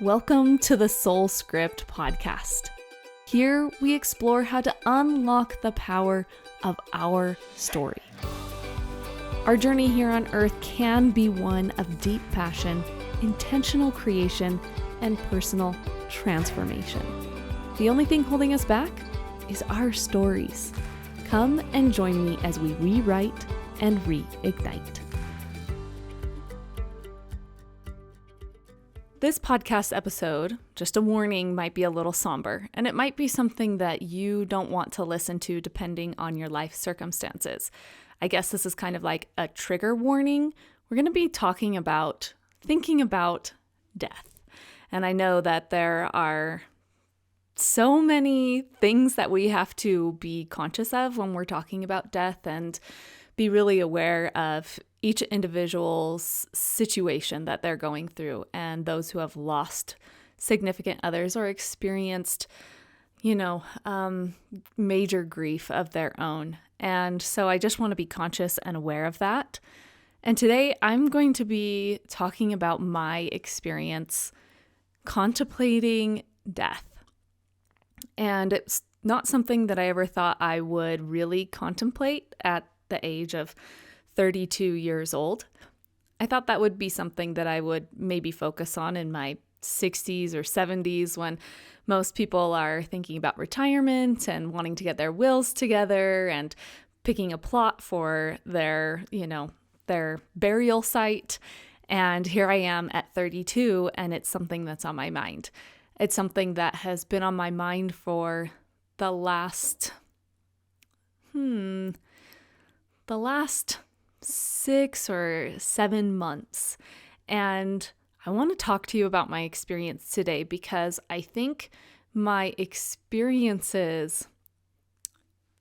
Welcome to the Soul Script podcast. Here we explore how to unlock the power of our story. Our journey here on earth can be one of deep passion, intentional creation, and personal transformation. The only thing holding us back is our stories. Come and join me as we rewrite and reignite. This podcast episode, just a warning, might be a little somber, and it might be something that you don't want to listen to depending on your life circumstances. I guess this is kind of like a trigger warning. We're going to be thinking about death. And I know that there are so many things that we have to be conscious of when we're talking about death and be really aware of each individual's situation that they're going through, and those who have lost significant others or experienced, major grief of their own. And so I just want to be conscious and aware of that. And today I'm going to be talking about my experience contemplating death. And it's not something that I ever thought I would really contemplate at the age of 32 years old. I thought that would be something that I would maybe focus on in my 60s or 70s when most people are thinking about retirement and wanting to get their wills together and picking a plot for their burial site. And here I am at 32, and it's something that's on my mind. It's something that has been on my mind for the last 6 or 7 months. And I want to talk to you about my experience today because I think my experiences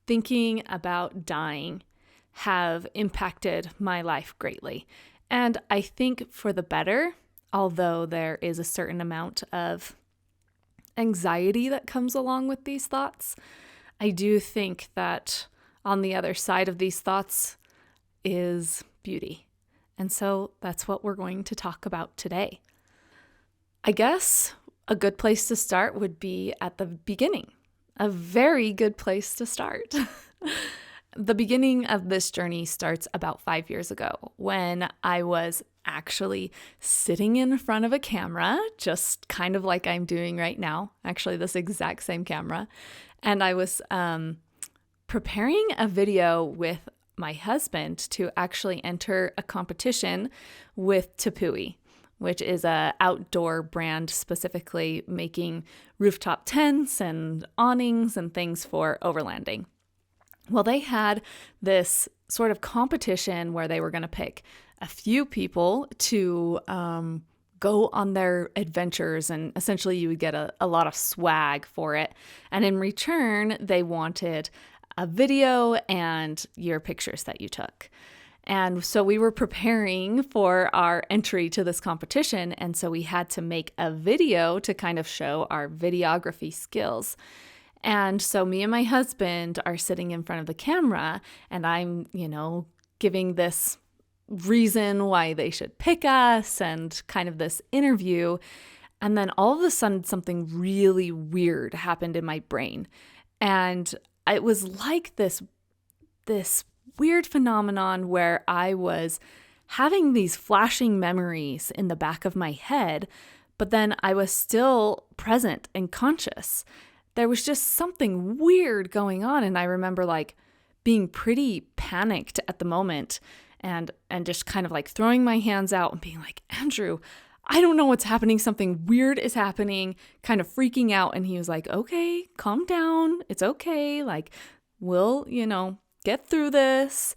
thinking about dying have impacted my life greatly. And I think for the better, although there is a certain amount of anxiety that comes along with these thoughts, I do think that on the other side of these thoughts is beauty. And so that's what we're going to talk about today. I guess a good place to start would be at the beginning. A very good place to start. The beginning of this journey starts about 5 years ago when I was actually sitting in front of a camera, just kind of like I'm doing right now, actually this exact same camera. And I was preparing a video with my husband to actually enter a competition with Tepui, which is an outdoor brand specifically making rooftop tents and awnings and things for overlanding. Well, they had this sort of competition where they were going to pick a few people to go on their adventures, and essentially you would get a lot of swag for it. And in return, they wanted a video and your pictures that you took. And so we were preparing for our entry to this competition, and so we had to make a video to kind of show our videography skills. And so me and my husband are sitting in front of the camera, and I'm, giving this reason why they should pick us and kind of this interview. And then all of a sudden, something really weird happened in my brain. And it was like this weird phenomenon where I was having these flashing memories in the back of my head, but then I was still present and conscious. There was just something weird going on, and I remember being pretty panicked at the moment and just kind of throwing my hands out and being like, Andrew, I don't know what's happening. Something weird is happening, kind of freaking out. And he was like, okay, calm down. It's okay. We'll, get through this.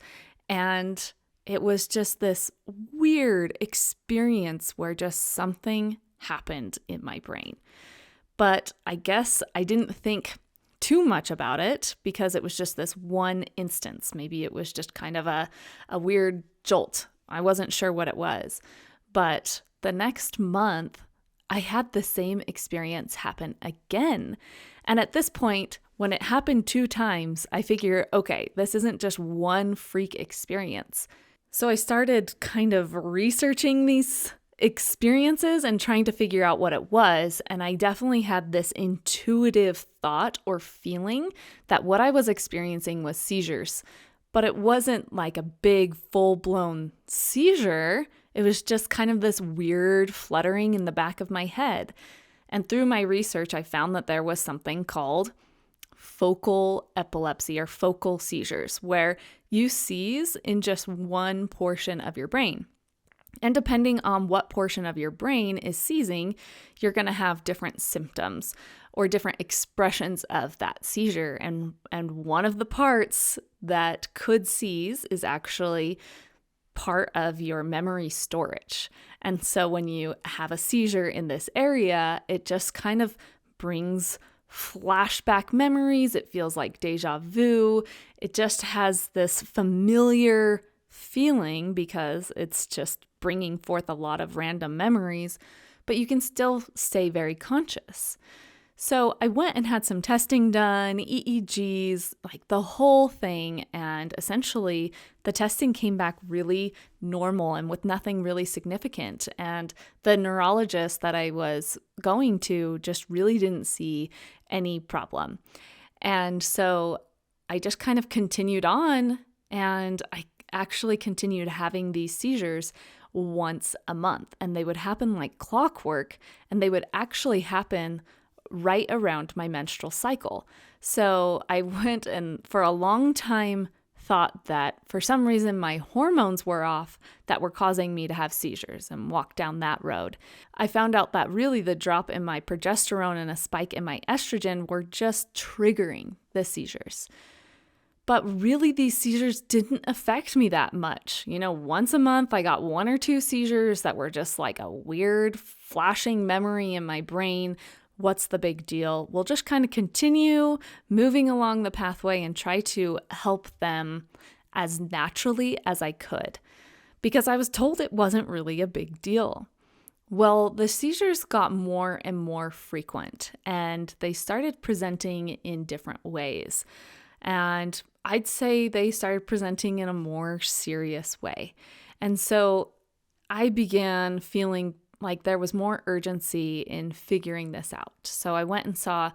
And it was just this weird experience where just something happened in my brain. But I guess I didn't think too much about it because it was just this one instance. Maybe it was just kind of a weird jolt. I wasn't sure what it was. But the next month, I had the same experience happen again. And at this point, when it happened 2 times, I figure, okay, this isn't just one freak experience. So I started kind of researching these experiences and trying to figure out what it was. And I definitely had this intuitive thought or feeling that what I was experiencing was seizures. But it wasn't like a big full-blown seizure. It was just kind of this weird fluttering in the back of my head. And through my research, I found that there was something called focal epilepsy or focal seizures, where you seize in just one portion of your brain. And depending on what portion of your brain is seizing, you're going to have different symptoms or different expressions of that seizure. And one of the parts that could seize is actually part of your memory storage. And so when you have a seizure in this area, it just kind of brings flashback memories. It feels like deja vu. It just has this familiar feeling because it's just bringing forth a lot of random memories, but you can still stay very conscious. So I went and had some testing done, EEGs, like the whole thing, and essentially the testing came back really normal and with nothing really significant. And the neurologist that I was going to just really didn't see any problem. And so I just kind of continued on, and I actually continued having these seizures once a month, and they would happen like clockwork, and they would actually happen right around my menstrual cycle. So I went and for a long time thought that for some reason my hormones were off that were causing me to have seizures and walked down that road. I found out that really the drop in my progesterone and a spike in my estrogen were just triggering the seizures. But really, these seizures didn't affect me that much. Once a month, I got 1 or 2 seizures that were just like a weird flashing memory in my brain. What's the big deal? We'll just kind of continue moving along the pathway and try to help them as naturally as I could, because I was told it wasn't really a big deal. Well, the seizures got more and more frequent, and they started presenting in different ways. And I'd say they started presenting in a more serious way. And so I began feeling like there was more urgency in figuring this out. So I went and saw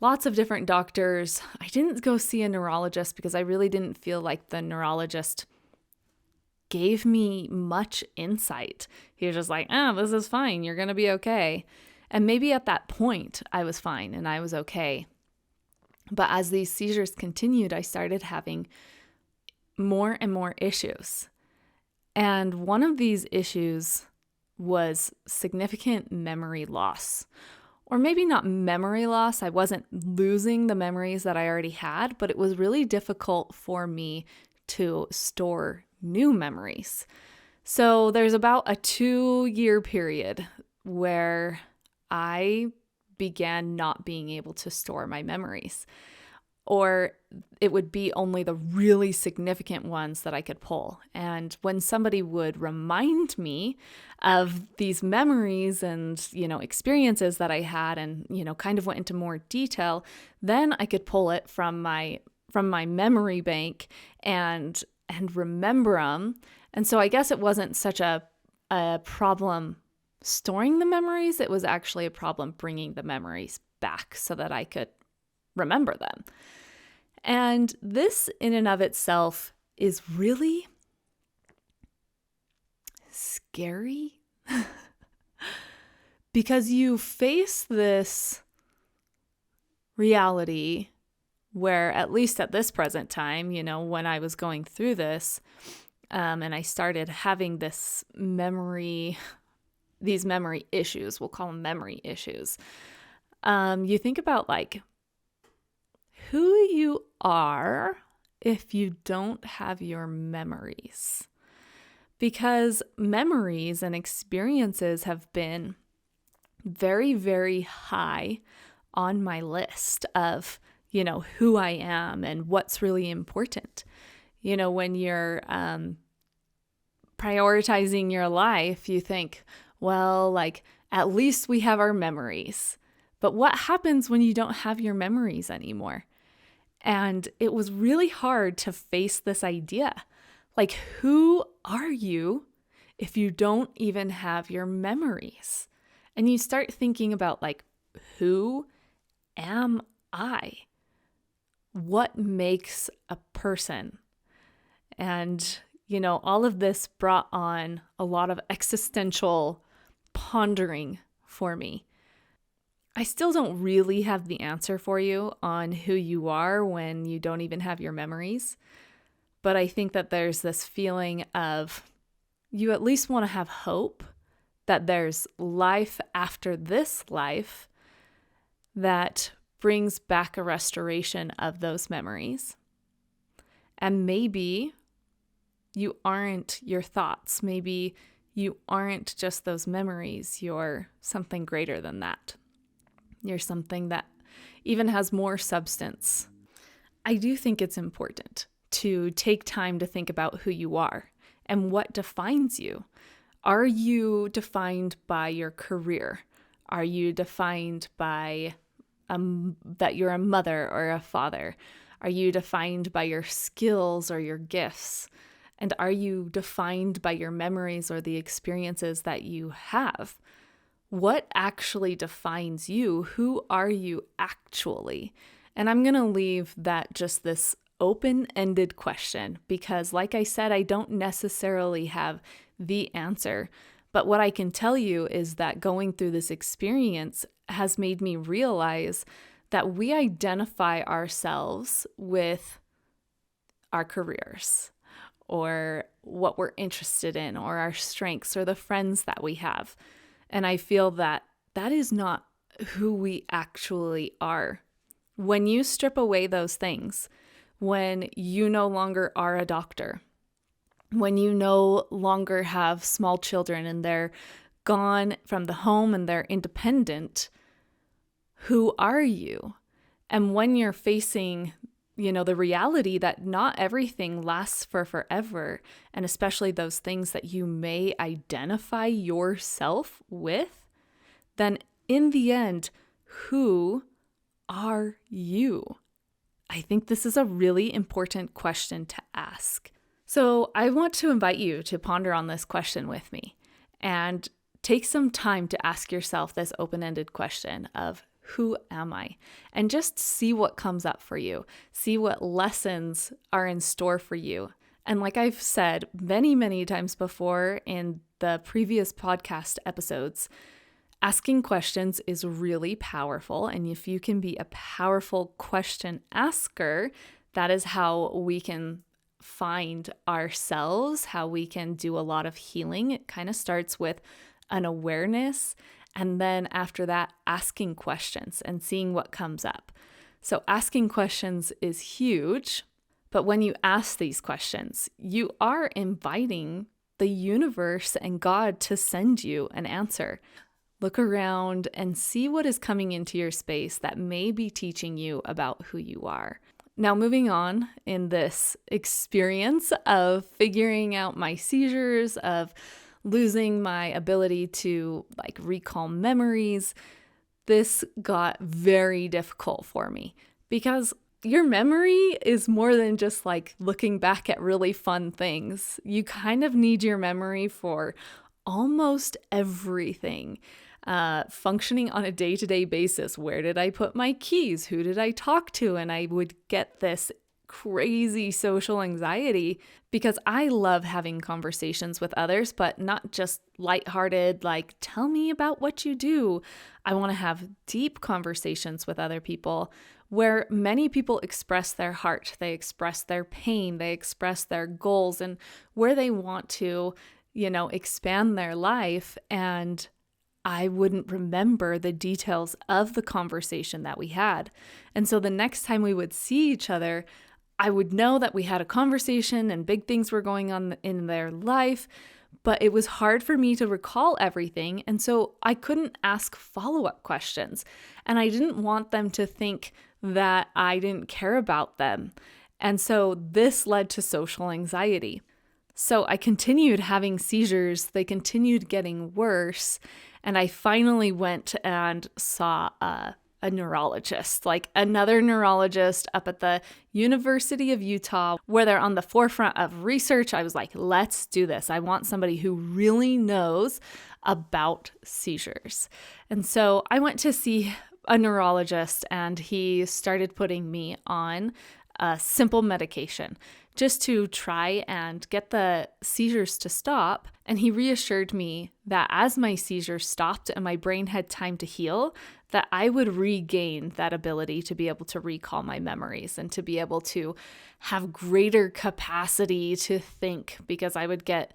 lots of different doctors. I didn't go see a neurologist because I really didn't feel like the neurologist gave me much insight. He was just like, this is fine. You're going to be okay. And maybe at that point I was fine and I was okay. But as these seizures continued, I started having more and more issues. And one of these issues was significant memory loss. Or maybe not memory loss. I wasn't losing the memories that I already had, but it was really difficult for me to store new memories. So there's about a 2-year period where I began not being able to store my memories, or it would be only the really significant ones that I could pull. And when somebody would remind me of these memories and, experiences that I had and, kind of went into more detail, then I could pull it from my memory bank and remember them. And so I guess it wasn't such a problem storing the memories. It was actually a problem bringing the memories back so that I could remember them. And this in and of itself is really scary because you face this reality where, at least at this present time, when I was going through this, and I started having these memory issues, we'll call them memory issues. You think about like who you are if you don't have your memories. Because memories and experiences have been very, very high on my list of, who I am and what's really important. When you're prioritizing your life, you think, well, like, at least we have our memories. But what happens when you don't have your memories anymore? And it was really hard to face this idea. Like, who are you if you don't even have your memories? And you start thinking about like, who am I? What makes a person? And, all of this brought on a lot of existential pondering for me. I still don't really have the answer for you on who you are when you don't even have your memories. But I think that there's this feeling of you at least want to have hope that there's life after this life that brings back a restoration of those memories. And maybe you aren't your thoughts. Maybe you aren't just those memories. You're something greater than that. You're something that even has more substance. I do think it's important to take time to think about who you are and what defines you. Are you defined by your career? Are you defined by that you're a mother or a father? Are you defined by your skills or your gifts? And are you defined by your memories or the experiences that you have? What actually defines you? Who are you actually? And I'm going to leave that just this open-ended question because, like I said, I don't necessarily have the answer. But what I can tell you is that going through this experience has made me realize that we identify ourselves with our careers or what we're interested in or our strengths or the friends that we have. And I feel that that is not who we actually are. When you strip away those things, when you no longer are a doctor, when you no longer have small children and they're gone from the home and they're independent, who are you? And when you're facing, the reality that not everything lasts for forever, and especially those things that you may identify yourself with, then in the end, who are you? I think this is a really important question to ask. So I want to invite you to ponder on this question with me and take some time to ask yourself this open-ended question of who am I? And just see what comes up for you. See what lessons are in store for you. And like I've said many, many times before in the previous podcast episodes, asking questions is really powerful. And if you can be a powerful question asker, that is how we can find ourselves, how we can do a lot of healing. It kind of starts with an awareness. And then after that, asking questions and seeing what comes up. So asking questions is huge. But when you ask these questions, you are inviting the universe and God to send you an answer. Look around and see what is coming into your space that may be teaching you about who you are. Now, moving on in this experience of figuring out my seizures, of losing my ability to recall memories, this got very difficult for me because your memory is more than just looking back at really fun things. You kind of need your memory for almost everything. Functioning on a day-to-day basis. Where did I put my keys? Who did I talk to? And I would get this crazy social anxiety because I love having conversations with others, but not just lighthearted, tell me about what you do. I want to have deep conversations with other people where many people express their heart, they express their pain, they express their goals and where they want to, expand their life. And I wouldn't remember the details of the conversation that we had. And so the next time we would see each other, I would know that we had a conversation and big things were going on in their life, but it was hard for me to recall everything. And so I couldn't ask follow-up questions. And I didn't want them to think that I didn't care about them. And so this led to social anxiety. So I continued having seizures. They continued getting worse. And I finally went and saw a a neurologist, like another neurologist up at the University of Utah, where they're on the forefront of research. I was like, let's do this. I want somebody who really knows about seizures. And so I went to see a neurologist, and he started putting me on a simple medication just to try and get the seizures to stop. And he reassured me that as my seizures stopped and my brain had time to heal, that I would regain that ability to be able to recall my memories and to be able to have greater capacity to think, because I would get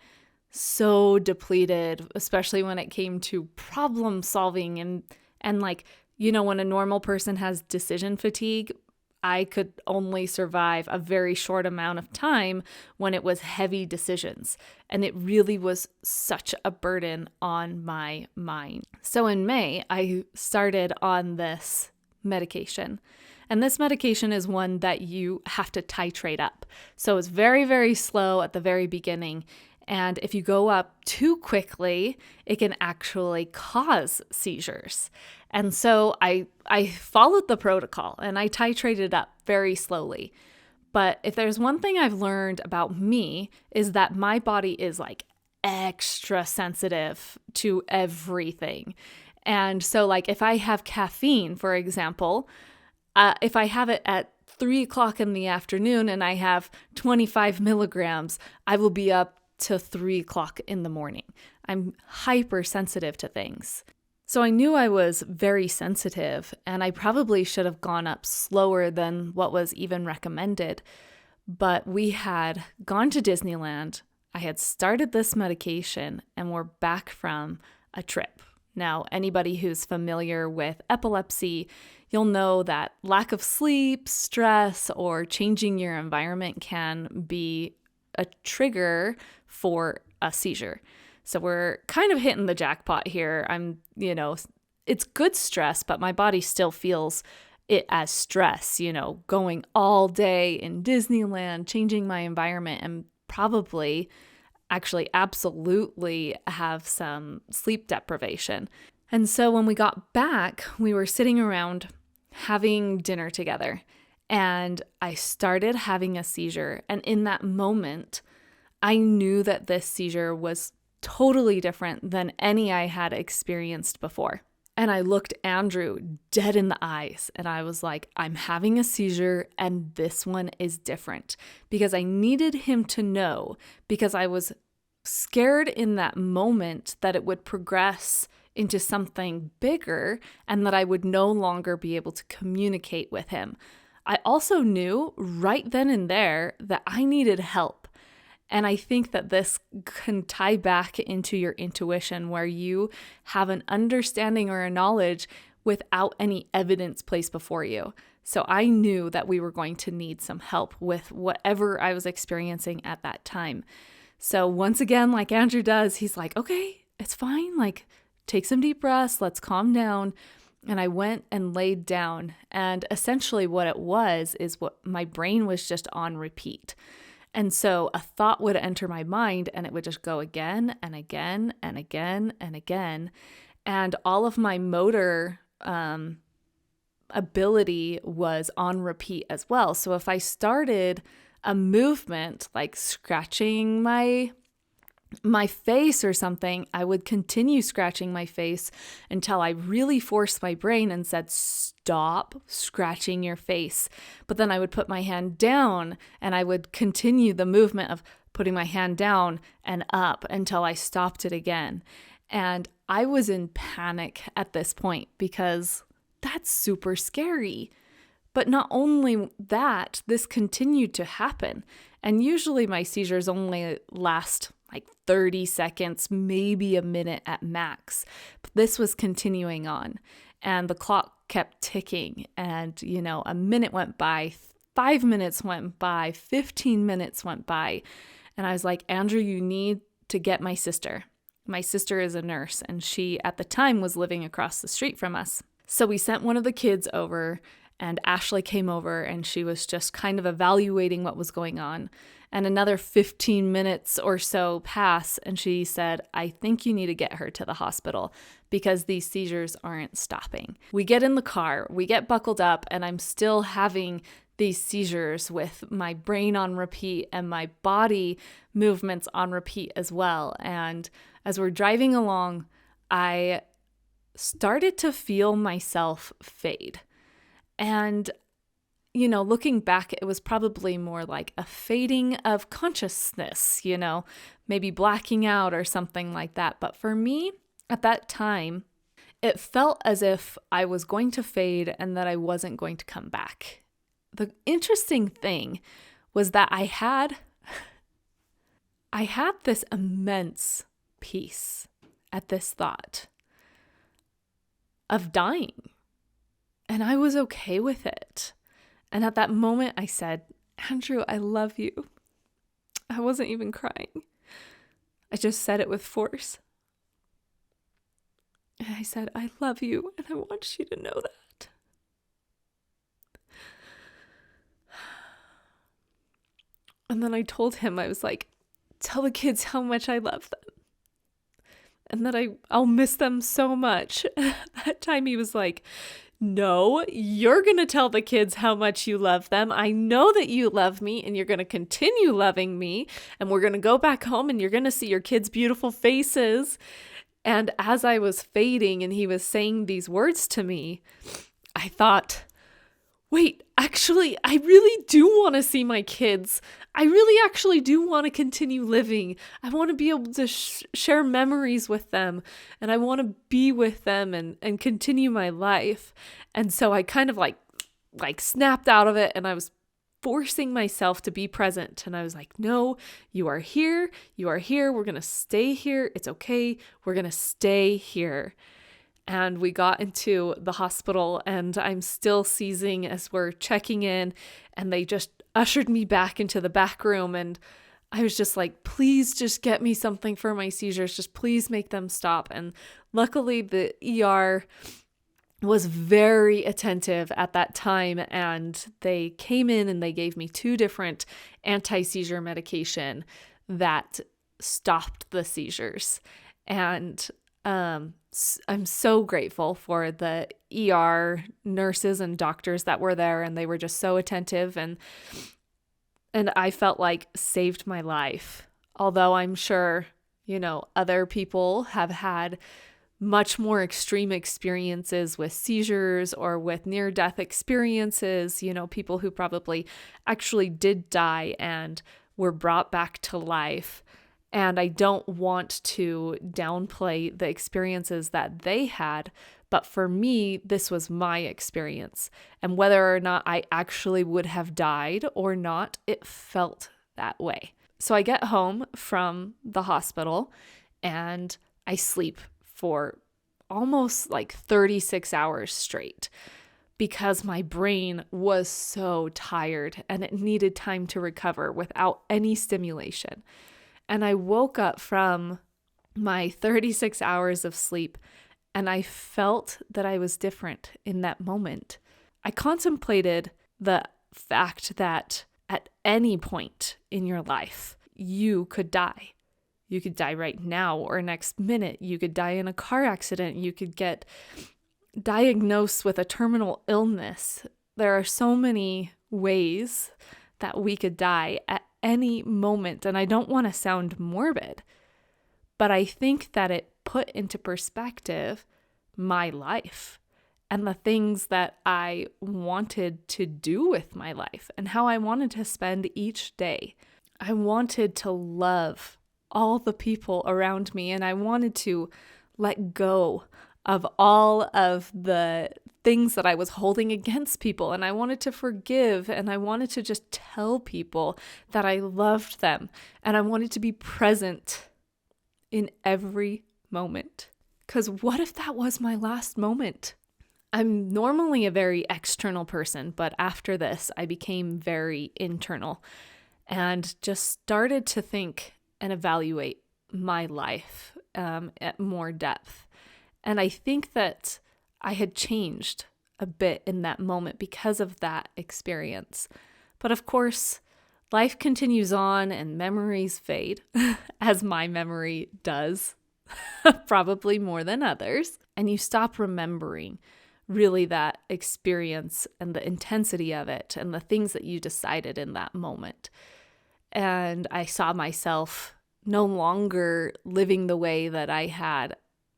so depleted, especially when it came to problem solving and like, when a normal person has decision fatigue, I could only survive a very short amount of time when it was heavy decisions. And it really was such a burden on my mind. So in May, I started on this medication. And this medication is one that you have to titrate up. So it's very, very slow at the very beginning. And if you go up too quickly, it can actually cause seizures. And so I followed the protocol and I titrated up very slowly. But if there's one thing I've learned about me, is that my body is like extra sensitive to everything. And so like if I have caffeine, for example, if I have it at 3 o'clock in the afternoon and I have 25 milligrams, I will be up to 3 o'clock in the morning. I'm hypersensitive to things. So I knew I was very sensitive, and I probably should have gone up slower than what was even recommended. But we had gone to Disneyland, I had started this medication, and we're back from a trip. Now, anybody who's familiar with epilepsy, you'll know that lack of sleep, stress, or changing your environment can be a trigger for a seizure. So we're kind of hitting the jackpot here. It's good stress, but my body still feels it as stress, going all day in Disneyland, changing my environment, and probably actually absolutely have some sleep deprivation. And so when we got back, we were sitting around having dinner together, and I started having a seizure. And in that moment, I knew that this seizure was totally different than any I had experienced before. And I looked Andrew dead in the eyes and I was like, I'm having a seizure and this one is different, because I needed him to know, because I was scared in that moment that it would progress into something bigger and that I would no longer be able to communicate with him. I also knew right then and there that I needed help. And I think that this can tie back into your intuition, where you have an understanding or a knowledge without any evidence placed before you. So I knew that we were going to need some help with whatever I was experiencing at that time. So once again, like Andrew does, he's like, okay, it's fine. Like, take some deep breaths. Let's calm down. And I went and laid down. And essentially what it was is what my brain was just on repeat. And so a thought would enter my mind and it would just go again and again and again and again. And all of my motor ability was on repeat as well. So if I started a movement like scratching my face or something, I would continue scratching my face until I really forced my brain and said, stop scratching your face. But then I would put my hand down and I would continue the movement of putting my hand down and up until I stopped it again. And I was in panic at this point, because that's super scary. But not only that, this continued to happen. And usually my seizures only last like 30 seconds, maybe a minute at max. But this was continuing on, and the clock kept ticking. And, a minute went by, 5 minutes went by, 15 minutes went by. And I was like, Andrew, you need to get my sister. My sister is a nurse, and she at the time was living across the street from us. So we sent one of the kids over, and Ashley came over, and she was just kind of evaluating what was going on. And another 15 minutes or so pass, and she said, I think you need to get her to the hospital because these seizures aren't stopping. We get in the car, we get buckled up, and I'm still having these seizures with my brain on repeat and my body movements on repeat as well. And as we're driving along, I started to feel myself fade. And looking back, it was probably more like a fading of consciousness, maybe blacking out or something like that. But for me, at that time, it felt as if I was going to fade and that I wasn't going to come back. The interesting thing was that I had this immense peace at this thought of dying, and I was okay with it. And at that moment, I said, Andrew, I love you. I wasn't even crying. I just said it with force. And I said, I love you, and I want you to know that. And then I told him, I was like, tell the kids how much I love them. And that I'll miss them so much. That time he was like, no, you're going to tell the kids how much you love them. I know that you love me and you're going to continue loving me. And we're going to go back home and you're going to see your kids' beautiful faces. And as I was fading and he was saying these words to me, I thought, wait, actually, I really do want to see my kids. I really actually do want to continue living. I want to be able to share memories with them, and I want to be with them and continue my life. And so I kind of like snapped out of it, and I was forcing myself to be present. And I was like, no, you are here. You are here. We're going to stay here. It's okay. We're going to stay here. And we got into the hospital, and I'm still seizing as we're checking in, and they just ushered me back into the back room. And I was just like, please just get me something for my seizures. Just please make them stop. And luckily the ER was very attentive at that time, and they came in and they gave me 2 different anti-seizure medication that stopped the seizures. And I'm so grateful for the ER nurses and doctors that were there, and they were just so attentive, and I felt like saved my life. Although I'm sure, other people have had much more extreme experiences with seizures or with near-death experiences, people who probably actually did die and were brought back to life. And I don't want to downplay the experiences that they had, but for me, this was my experience. And whether or not I actually would have died or not, it felt that way. So I get home from the hospital and I sleep for almost like 36 hours straight because my brain was so tired and it needed time to recover without any stimulation. And I woke up from my 36 hours of sleep and I felt that I was different in that moment. I contemplated the fact that at any point in your life, you could die. You could die right now or next minute. You could die in a car accident. You could get diagnosed with a terminal illness. There are so many ways that we could die at any moment. And I don't want to sound morbid, but I think that it put into perspective my life and the things that I wanted to do with my life and how I wanted to spend each day. I wanted to love all the people around me, and I wanted to let go of all of the things that I was holding against people, and I wanted to forgive, and I wanted to just tell people that I loved them, and I wanted to be present in every moment. Because what if that was my last moment? I'm normally a very external person, but after this, I became very internal and just started to think and evaluate my life at more depth. And I think that I had changed a bit in that moment because of that experience. But of course, Life continues on and memories fade, as my memory does, probably more than others. And you stop remembering really that experience and the intensity of it and the things that you decided in that moment. And I saw myself no longer living the way that I had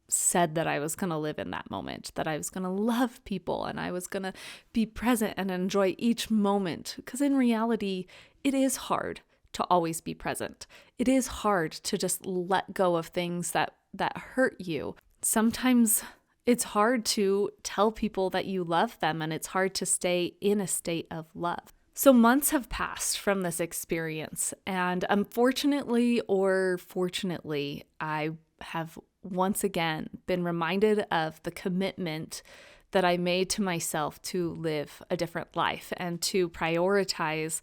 said that I was going to live in that moment, that I was going to love people and I was going to be present and enjoy each moment. Because in reality, it is hard to always be present. It is hard to just let go of things that hurt you. Sometimes it's hard to tell people that you love them, and it's hard to stay in a state of love. So months have passed from this experience, and unfortunately or fortunately, I have once again been reminded of the commitment that I made to myself to live a different life and to prioritize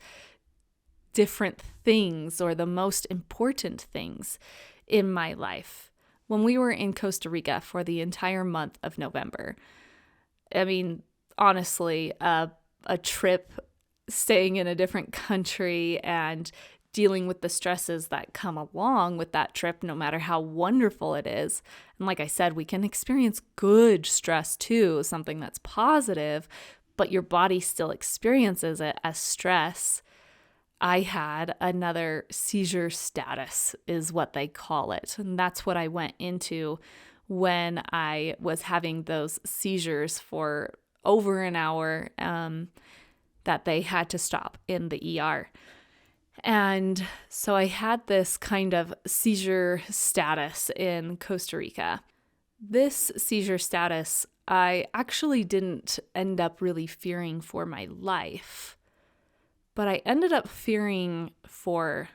different things, or the most important things in my life. When we were in Costa Rica for the entire month of November, I mean, honestly, a trip, staying in a different country and dealing with the stresses that come along with that trip, no matter how wonderful it is. And like I said, we can experience good stress too, something that's positive, but your body still experiences it as stress. I had another seizure status, is what they call it. And that's what I went into when I was having those seizures for over an hour that they had to stop in the ER. And so I had this kind of seizure status in Costa Rica. This seizure status, I actually didn't end up really fearing for my life, but I ended up fearing for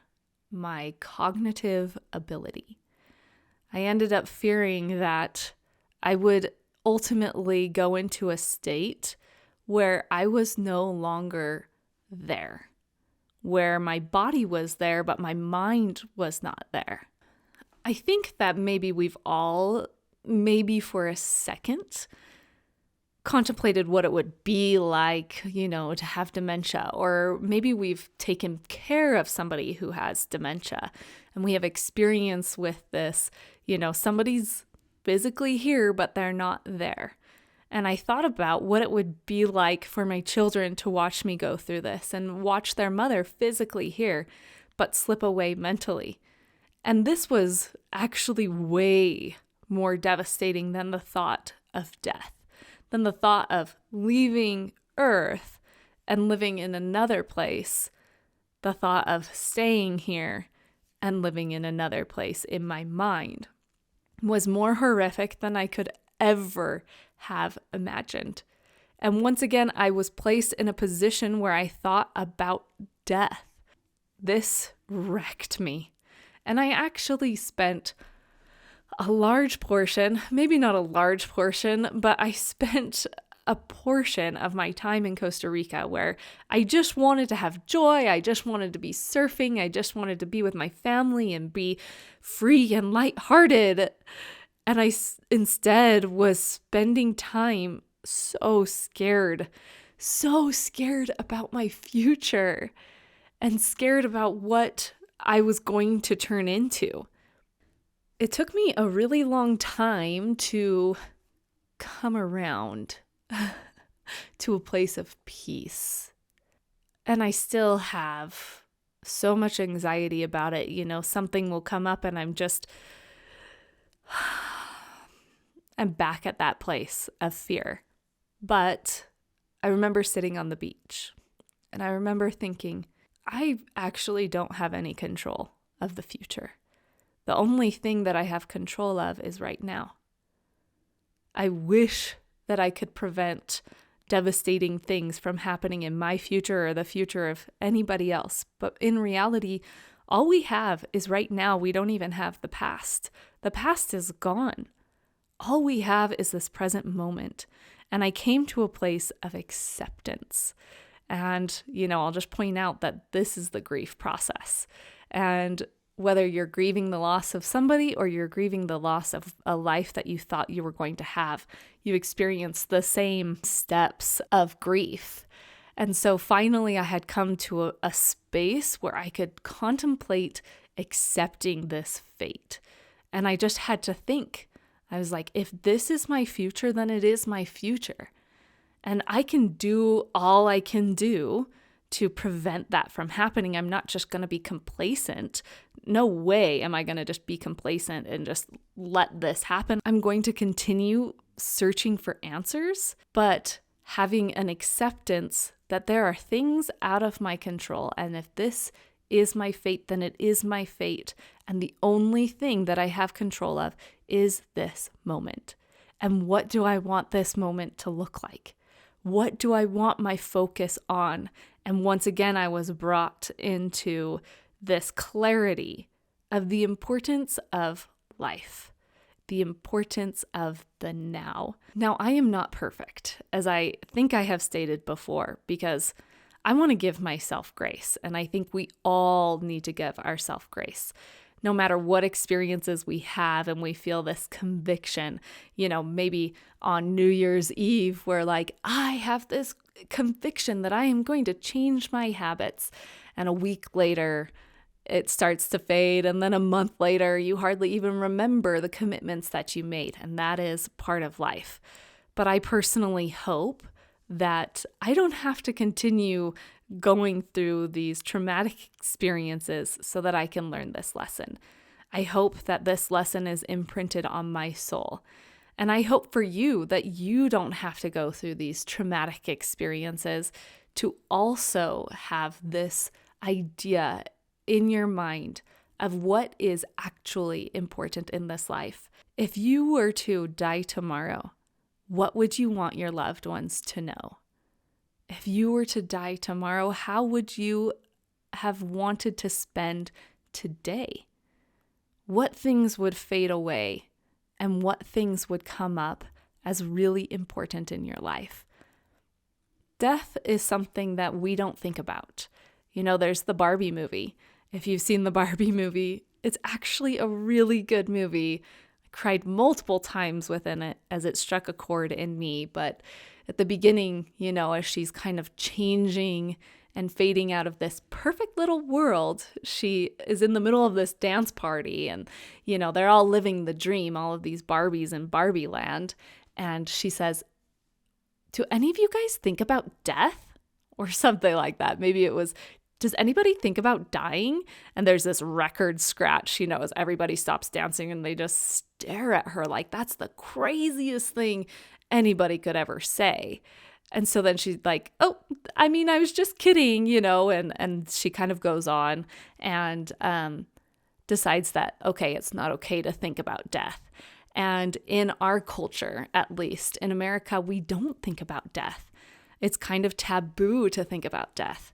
my cognitive ability. I ended up fearing that I would ultimately go into a state where I was no longer there, where my body was there, but my mind was not there. I think that maybe we've all, maybe for a second, contemplated what it would be like, to have dementia, or maybe we've taken care of somebody who has dementia and we have experience with this, somebody's physically here, but they're not there. And I thought about what it would be like for my children to watch me go through this and watch their mother physically here, but slip away mentally. And this was actually way more devastating than the thought of death, than the thought of leaving Earth and living in another place, the thought of staying here and living in another place in my mind was more horrific than I could ever have imagined. And once again, I was placed in a position where I thought about death. This wrecked me. And I actually spent a large portion, maybe not a large portion, but I spent a portion of my time in Costa Rica where I just wanted to have joy. I just wanted to be surfing. I just wanted to be with my family and be free and lighthearted. And I instead was spending time so scared about my future and scared about what I was going to turn into. It took me a really long time to come around to a place of peace. And I still have so much anxiety about it. Something will come up and I'm back at that place of fear. But I remember sitting on the beach and I remember thinking, I actually don't have any control of the future. The only thing that I have control of is right now. I wish that I could prevent devastating things from happening in my future or the future of anybody else. But in reality, all we have is right now. We don't even have the past. The past is gone. All we have is this present moment. And I came to a place of acceptance. And, I'll just point out that this is the grief process. And whether you're grieving the loss of somebody or you're grieving the loss of a life that you thought you were going to have, you experience the same steps of grief. And so finally, I had come to a space where I could contemplate accepting this fate. And I just had to think. I was like, if this is my future, then it is my future. And I can do all I can do to prevent that from happening. I'm not just going to be complacent. No way am I going to just be complacent and just let this happen. I'm going to continue searching for answers, but having an acceptance that there are things out of my control. And if this is my fate, then it is my fate. And the only thing that I have control of is this moment. And what do I want this moment to look like? What do I want my focus on? And once again, I was brought into this clarity of the importance of life, the importance of the now. Now, I am not perfect, as I think I have stated before, because I want to give myself grace. And I think we all need to give ourselves grace. No matter what experiences we have and we feel this conviction, maybe on New Year's Eve, we're like, I have this conviction that I am going to change my habits. And a week later, it starts to fade. And then a month later, you hardly even remember the commitments that you made. And that is part of life. But I personally hope that I don't have to continue going through these traumatic experiences so that I can learn this lesson. I hope that this lesson is imprinted on my soul. And I hope for you that you don't have to go through these traumatic experiences to also have this idea in your mind of what is actually important in this life. If you were to die tomorrow, what would you want your loved ones to know? If you were to die tomorrow, how would you have wanted to spend today? What things would fade away and what things would come up as really important in your life? Death is something that we don't think about. There's the Barbie movie. If you've seen the Barbie movie, it's actually a really good movie. I cried multiple times within it as it struck a chord in me, but at the beginning, as she's kind of changing and fading out of this perfect little world, she is in the middle of this dance party and, they're all living the dream, all of these Barbies in Barbie land. And she says, do any of you guys think about death? Or something like that. Maybe it was, does anybody think about dying? And there's this record scratch, as everybody stops dancing and they just stare at her like that's the craziest thing anybody could ever say. And so then she's like, oh, I was just kidding, and she kind of goes on and decides that, okay, it's not okay to think about death. And in our culture, at least in America, we don't think about death. It's kind of taboo to think about death.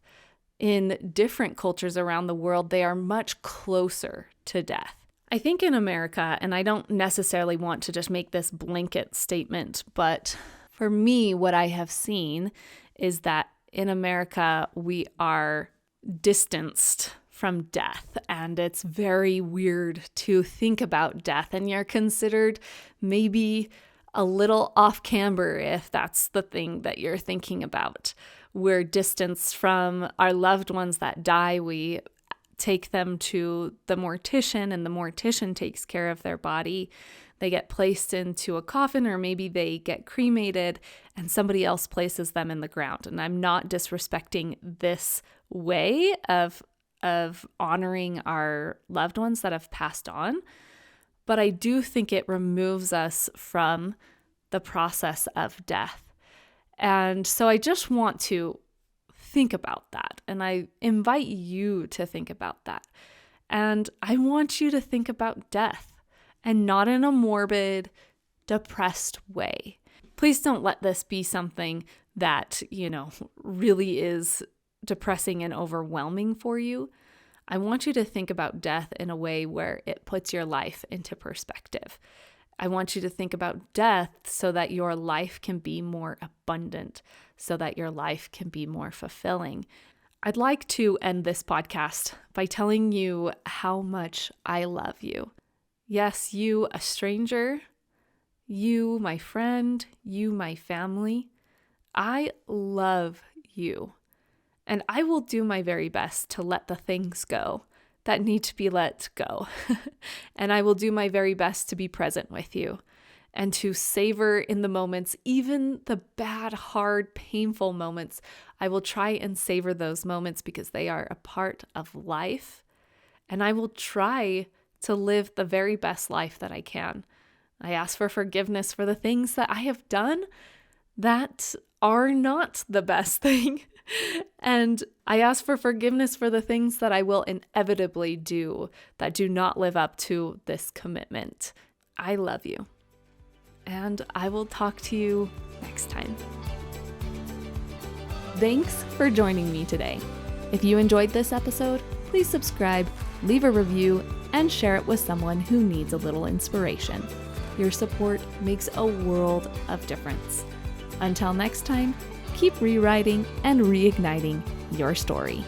In different cultures around the world, they are much closer to death. I think in America, and I don't necessarily want to just make this blanket statement, but for me, what I have seen is that in America, we are distanced from death, and it's very weird to think about death, and you're considered maybe a little off camber if that's the thing that you're thinking about. We're distanced from our loved ones that die. We take them to the mortician, and the mortician takes care of their body. They get placed into a coffin, or maybe they get cremated and somebody else places them in the ground. And I'm not disrespecting this way of honoring our loved ones that have passed on, but I do think it removes us from the process of death. And so I just want to think about that. And I invite you to think about that. And I want you to think about death, and not in a morbid, depressed way. Please don't let this be something that, really is depressing and overwhelming for you. I want you to think about death in a way where it puts your life into perspective. I want you to think about death so that your life can be more abundant, so that your life can be more fulfilling. I'd like to end this podcast by telling you how much I love you. Yes, you, a stranger, you, my friend, you, my family. I love you. And I will do my very best to let the things go that need to be let go. And I will do my very best to be present with you and to savor in the moments, even the bad, hard, painful moments. I will try and savor those moments because they are a part of life. And I will try to live the very best life that I can. I ask for forgiveness for the things that I have done that are not the best thing. And I ask for forgiveness for the things that I will inevitably do that do not live up to this commitment. I love you. And I will talk to you next time. Thanks for joining me today. If you enjoyed this episode, please subscribe, leave a review, and share it with someone who needs a little inspiration. Your support makes a world of difference. Until next time, keep rewriting and reigniting your story.